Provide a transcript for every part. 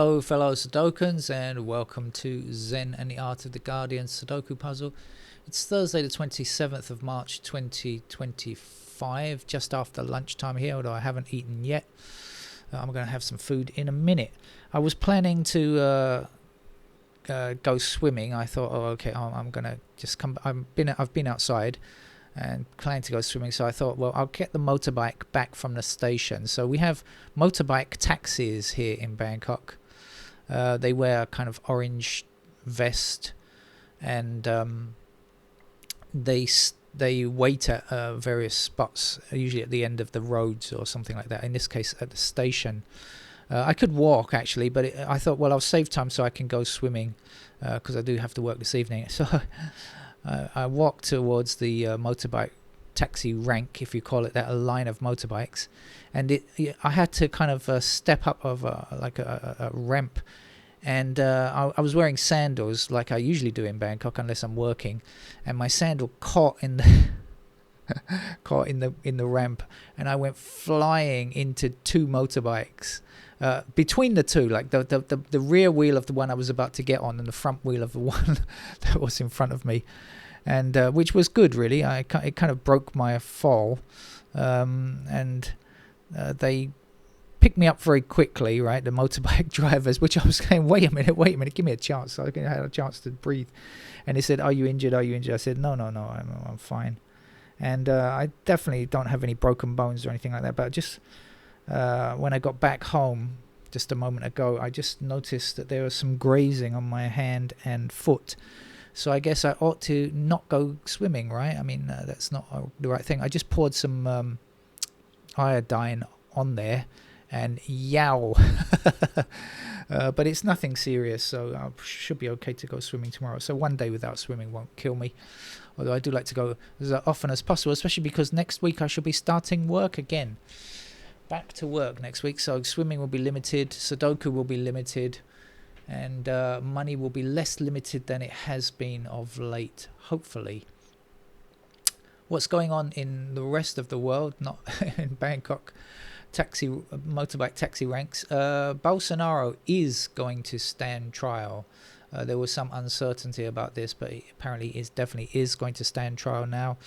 Hello fellow Sudokans, and welcome to Zen and the Art of the Guardian Sudoku puzzle. It's Thursday the 27th of March 2025, just after lunchtime here, although I haven't eaten yet. I'm going to have some food in a minute. I was planning to go swimming. I thought, okay, I'm going to just come. I've been outside and planning to go swimming, so I thought, well, I'll get the motorbike back from the station. So we have motorbike taxis here in Bangkok. They wear a kind of orange vest, and they wait at various spots, usually at the end of the roads or something like that. In this case, at the station. I could walk actually, but I thought, well, I'll save time so I can go swimming, because I do have to work this evening. So I walked towards the motorbike taxi rank, if you call it that, a line of motorbikes, and I had to kind of step up of a ramp, and I was wearing sandals like I usually do in Bangkok unless I'm working, and my sandal caught in the in the ramp, and I went flying into two motorbikes. Between the two, like the rear wheel of the one I was about to get on and the front wheel of the one that was in front of me, and which was good really. It kind of broke my fall, and they picked me up very quickly, right, the motorbike drivers, which I was saying, wait a minute, give me a chance. So I had a chance to breathe, and they said, are you injured? I said, no, I'm fine. And I definitely don't have any broken bones or anything like that, but just when I got back home just a moment ago, I just noticed that there was some grazing on my hand and foot. So I guess I ought to not go swimming, right? I mean, that's not the right thing. I just poured some iodine on there, and yow. But it's nothing serious, so I should be okay to go swimming tomorrow. So one day without swimming won't kill me. Although I do like to go as often as possible, especially because next week I should be starting work again. Back to work next week, so swimming will be limited, Sudoku will be limited, and money will be less limited than it has been of late, hopefully. What's going on in the rest of the world, not in Bangkok motorbike taxi ranks? Bolsonaro is going to stand trial. There was some uncertainty about this, but it apparently definitely is going to stand trial now.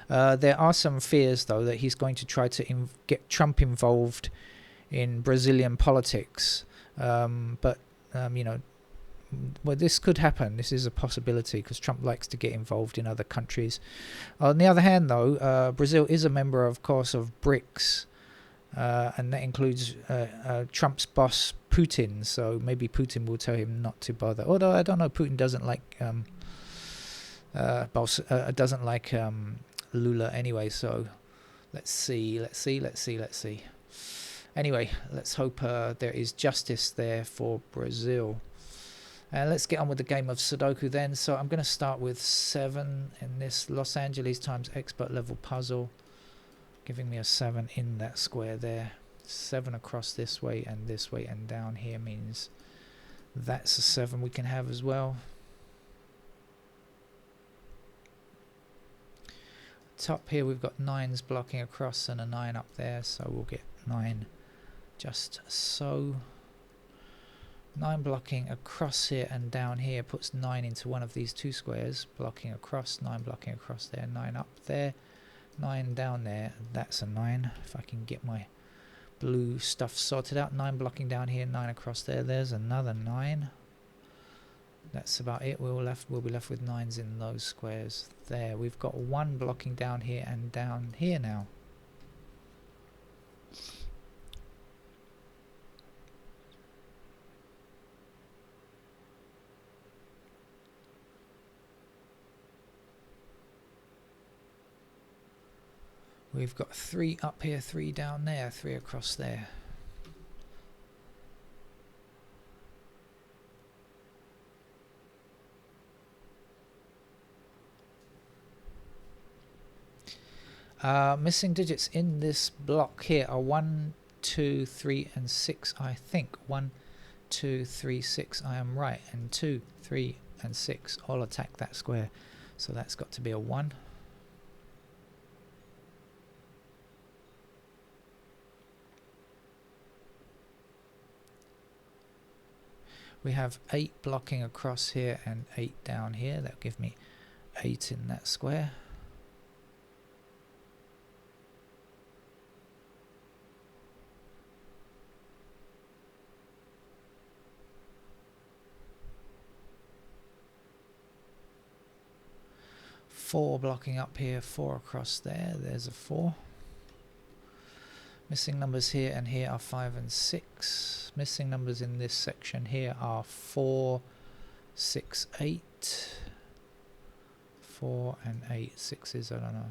There are some fears, though, that he's going to try to get Trump involved in Brazilian politics. But well, this could happen. This is a possibility because Trump likes to get involved in other countries. On the other hand, though, Brazil is a member, of course, of BRICS. And that includes Trump's boss Putin, so maybe Putin will tell him not to bother. Although I don't know, Putin doesn't like Lula anyway. So let's see. Anyway, let's hope there is justice there for Brazil. Let's get on with the game of Sudoku then. So I'm going to start with 7 in this Los Angeles times expert level puzzle, giving me a 7 in that square there. 7 across this way, and down here means that's a 7 we can have as well. Top here we've got 9s blocking across and a 9 up there, so we'll get 9 just so. 9 blocking across here and down here puts 9 into one of these two squares, blocking across, 9 blocking across there, 9 up there, 9 down there, that's a 9. If I can get my blue stuff sorted out. 9 blocking down here, 9 across there, there's another 9. That's about it. We'll be left with 9s in those squares there. We've got 1 blocking down here and down here now. We've got 3 up here, 3 down there, 3 across there. Missing digits in this block here are 1, 2, 3 and 6, I think. 1, 2, 3, 6, I am right. And 2, 3 and 6 all attack that square. So that's got to be a 1. We have 8 blocking across here and 8 down here. That'll give me 8 in that square. Four blocking up here, 4 across there. There's a 4. Missing numbers here and here are 5 and 6. Missing numbers in this section here are 4, 6, 8. 4 and 8. 6s, I don't know.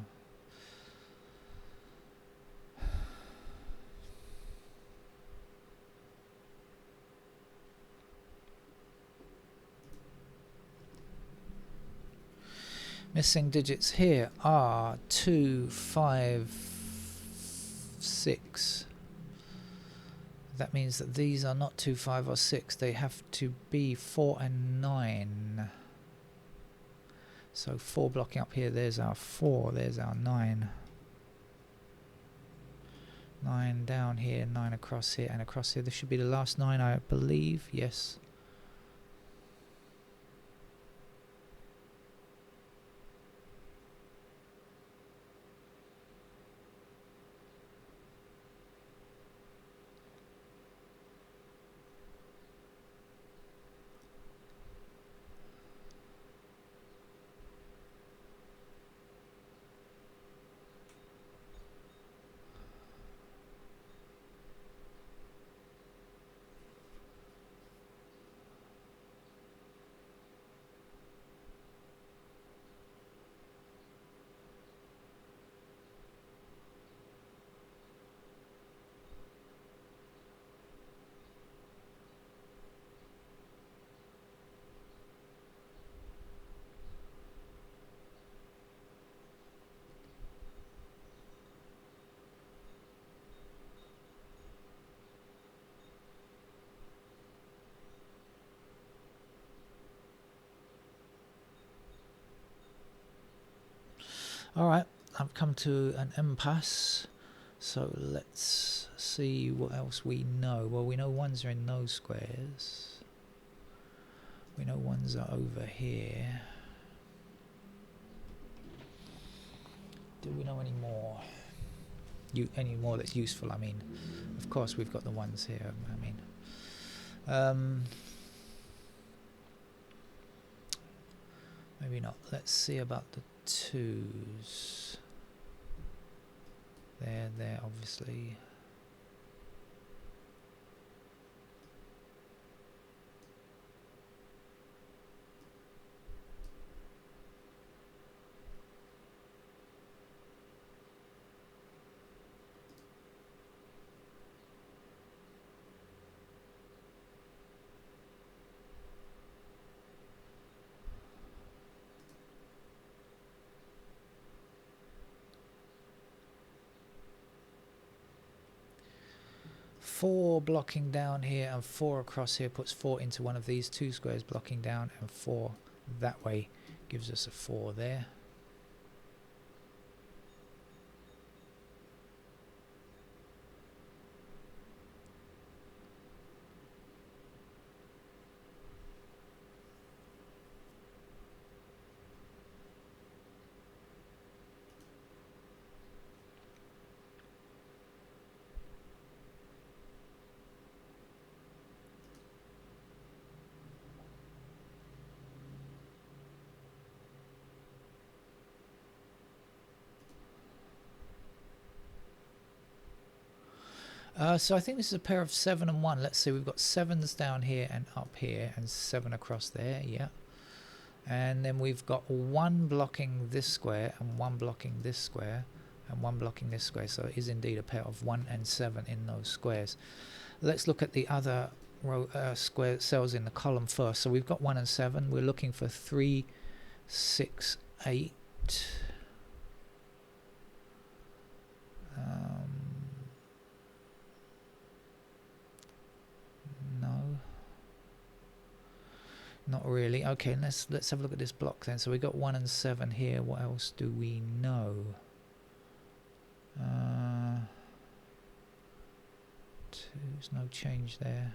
Missing digits here are 2, 5, 6. That means that these are not 2, 5 or 6. They have to be 4 and 9. So 4 blocking up here, there's our 4, there's our 9. 9 down here, 9 across here, and across here. This should be the last 9, I believe. Yes. Alright, I've come to an impasse, so let's see what else we know. Well, we know ones are in those squares. We know ones are over here. Do we know any more? Any more that's useful, I mean. Of course we've got the ones here, I mean. Maybe not. Let's see about the 2s. There, obviously. Four blocking down here and 4 across here puts 4 into one of these 2 squares blocking down, and 4 that way gives us a 4 there. So I think this is a pair of 7 and 1. Let's see, we've got 7s down here and up here, and 7 across there, yeah. And then we've got 1 blocking this square, and 1 blocking this square, and 1 blocking this square. So it is indeed a pair of 1 and 7 in those squares. Let's look at the other row, square cells in the column first. So we've got 1 and 7. We're looking for 3, 6, 8. No, not really. Okay, let's have a look at this block then. So we got 1 and 7 here. What else do we know? 2's no change there.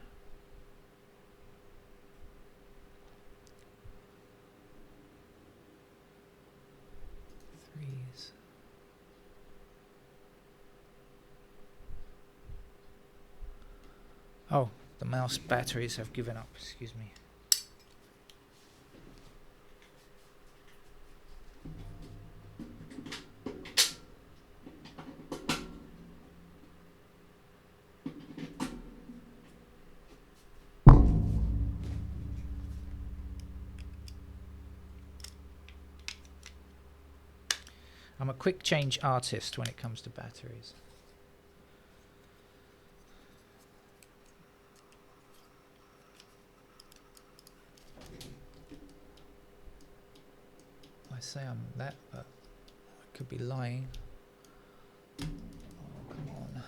batteries. Oh, the mouse batteries have given up, excuse me. I'm a quick change artist when it comes to batteries. I say I'm that, but I could be lying. Oh, come on.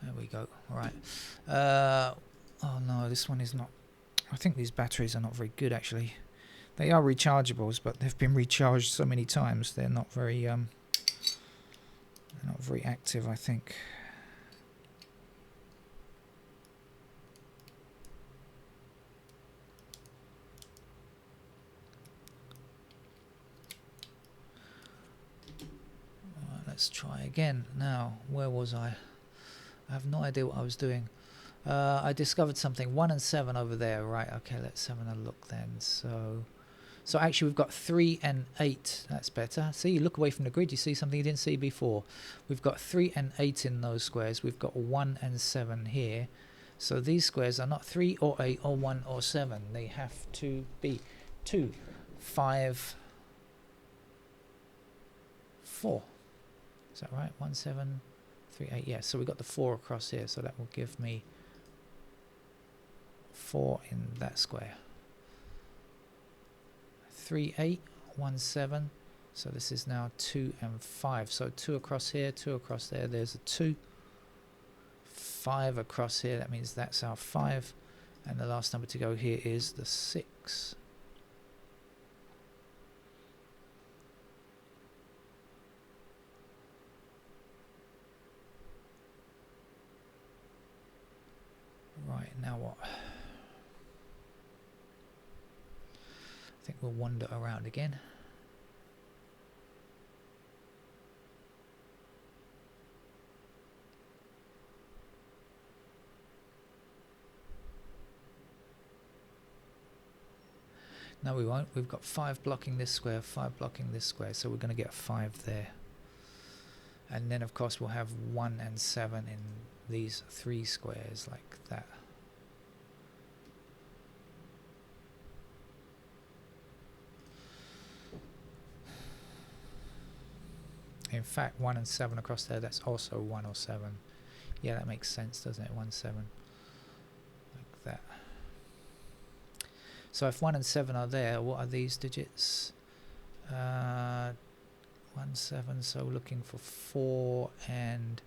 There we go. Right. Oh no, this one is not. I think these batteries are not very good actually. They are rechargeables, but they've been recharged so many times they're not very active, I think. Right, let's try again. Now, where was I? I have no idea what I was doing. I discovered something. 1 and 7 over there. Right, okay, let's have a look then. So actually we've got 3 and 8. That's better. See, you look away from the grid, you see something you didn't see before. We've got 3 and 8 in those squares. We've got 1 and 7 here. So these squares are not 3 or 8 or 1 or 7. They have to be 2, 5, 4. Is that right? 1, 7, 3, 8. Yeah, so we've got the 4 across here. So that will give me 4 in that square. 3, 8, 1, 7. So this is now 2 and 5. So 2 across here, 2 across there. There's a 2. 5 across here. That means that's our 5. And the last number to go here is the 6. Right, now what? I think we'll wander around again. No, we won't. We've got 5 blocking this square, 5 blocking this square, so we're going to get 5 there. And then, of course, we'll have 1 and 7 in these 3 squares like that. In fact, 1 and 7 across there, that's also 1 or 7. Yeah, that makes sense, doesn't it? 1, 7. Like that. So if 1 and 7 are there, what are these digits? 1, 7, so looking for 4 and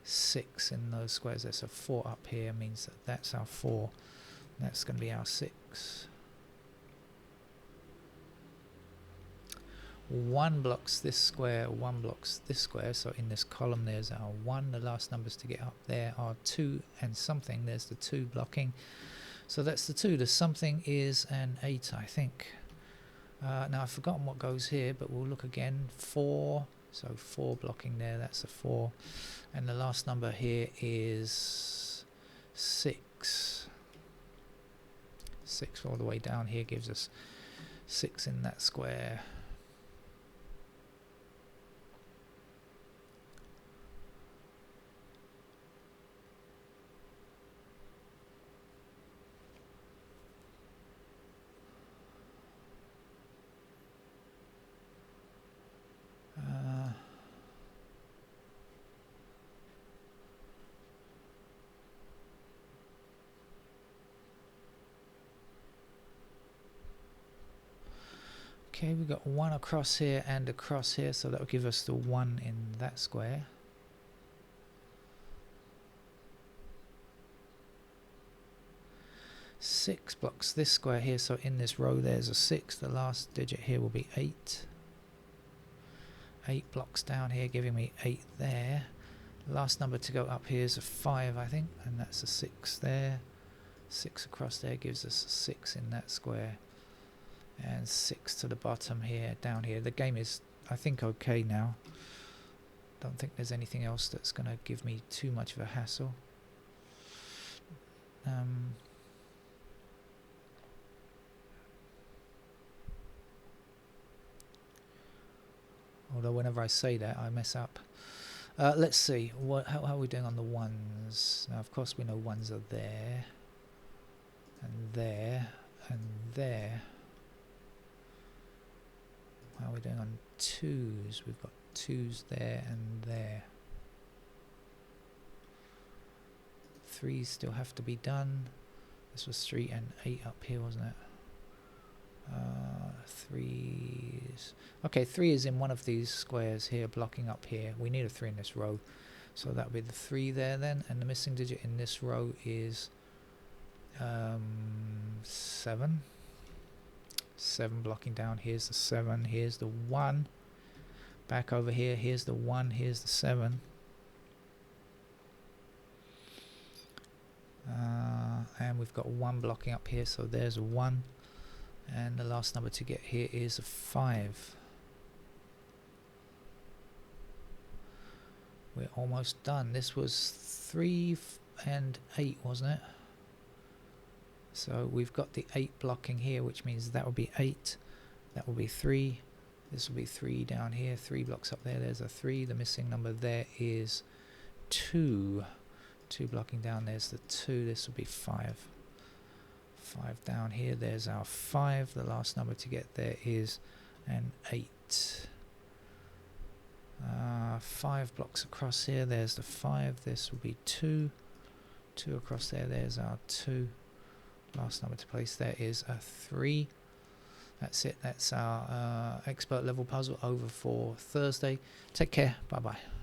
6 in those squares. There's a 4 up here, means that that's our 4. That's going to be our 6. 1 blocks this square, 1 blocks this square, so in this column there's our 1. The last numbers to get up there are 2 and something. There's the 2 blocking, so that's the 2. The something is an 8, I think. Now I've forgotten what goes here, but we'll look again. 4, so 4 blocking there, that's a 4, and the last number here is 6. 6 all the way down here gives us 6 in that square. Okay, we've got 1 across here and across here, so that will give us the 1 in that square. Six blocks this square here, so in this row there's a 6. The last digit here will be 8. 8 blocks down here, giving me 8 there. The last number to go up here is a 5, I think, and that's a 6 there. 6 across there gives us a 6 in that square. and 6 to the bottom here, down here. The game is, I think, okay now. Don't think there's anything else that's going to give me too much of a hassle. Although whenever I say that, I mess up. Let's see, how are we doing on the ones? Now, of course, we know ones are there, and there, and there. How are we doing on twos? We've got twos there and there. Threes still have to be done. This was 3 and 8 up here, wasn't it? Threes. Okay, 3 is in one of these squares here, blocking up here. We need a 3 in this row, so that'll be the 3 there then, and the missing digit in this row is 7. 7 blocking down. Here's the 7. Here's the 1. Back over here. Here's the 1. Here's the 7. And we've got 1 blocking up here, so there's a 1. And the last number to get here is a 5. We're almost done. This was 3 and 8, wasn't it? So we've got the 8 blocking here, which means that will be 8. That will be 3. This will be 3 down here. 3 blocks up there. There's a 3. The missing number there is 2. 2 blocking down. There's the 2. This will be 5. 5 down here. There's our 5. The last number to get there is an 8. 5 blocks across here. There's the 5. This will be 2. 2 across there. There's our 2. Last number to place there is a 3. That's it. That's our expert level puzzle over for Thursday. Take care. Bye bye.